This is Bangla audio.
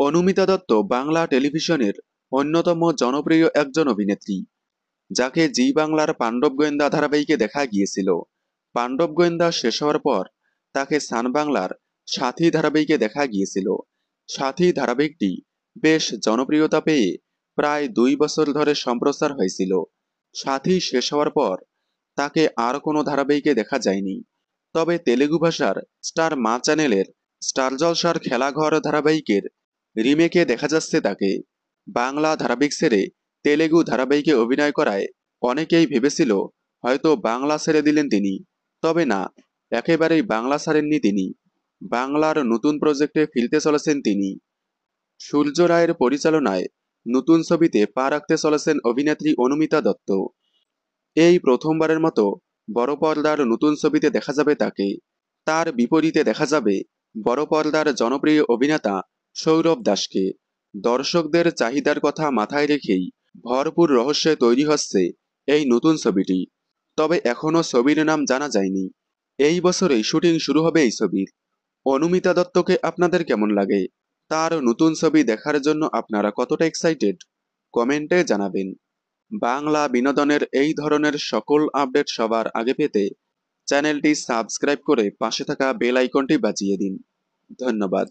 অনুমিতা দত্ত বাংলা টেলিভিশনের অন্যতম জনপ্রিয় একজন অভিনেত্রী, যাকে জি বাংলার পাণ্ডব গোয়েন্দা ধারাবাহিকে দেখা গিয়েছিল। পাণ্ডব গোয়েন্দা শেষ হওয়ার পর তাকে সান বাংলার সাথী ধারাবাহিকে দেখা গিয়েছিল। সাথী ধারাবাহিকটি বেশ জনপ্রিয়তা পেয়ে প্রায় 2 বছর ধরে সম্প্রচার হয়েছিল। সাথী শেষ হওয়ার পর তাকে আর কোনো ধারাবাহিকে দেখা যায়নি। তবে তেলেগু ভাষার স্টার মা চ্যানেলের স্টার জলসার খেলাঘর ধারাবাহিকের রিমেকে দেখা যাচ্ছে তাকে। বাংলা ধারাবাহিক ছেড়ে তেলেগু ধারাবাহিকে অভিনয় করায় অনেকেই ভেবেছিল হয়তো বাংলা ছেড়ে দিলেন তিনি। তবে না, একেবারেই বাংলা ছাড়েননি তিনি। বাংলার নতুন প্রজেক্টে ফিরতে চলেছেন তিনি। সূর্য রায়ের পরিচালনায় নতুন ছবিতে পা রাখতে চলেছেন অভিনেত্রী অনুমিতা দত্ত। এই প্রথমবারের মতো বড় পর্দার নতুন ছবিতে দেখা যাবে তাকে। তার বিপরীতে দেখা যাবে বড় পর্দার জনপ্রিয় অভিনেতা সৌরভ দাসকে। দর্শকদের চাহিদার কথা মাথায় রেখেই ভরপুর রহস্যে তৈরি হচ্ছে এই নতুন ছবিটি। তবে এখনও ছবির নাম জানা যায়নি। এই বছরেই শুটিং শুরু হবে এই ছবির। অনুমিতা দত্তকে আপনাদের কেমন লাগে? তার নতুন ছবি দেখার জন্য আপনারা কতটা এক্সাইটেড? কমেন্টে জানাবেন। বাংলা বিনোদনের এই ধরনের সকল আপডেট সবার আগে পেতে চ্যানেলটি সাবস্ক্রাইব করে পাশে থাকা বেল আইকনটি বাজিয়ে দিন। ধন্যবাদ।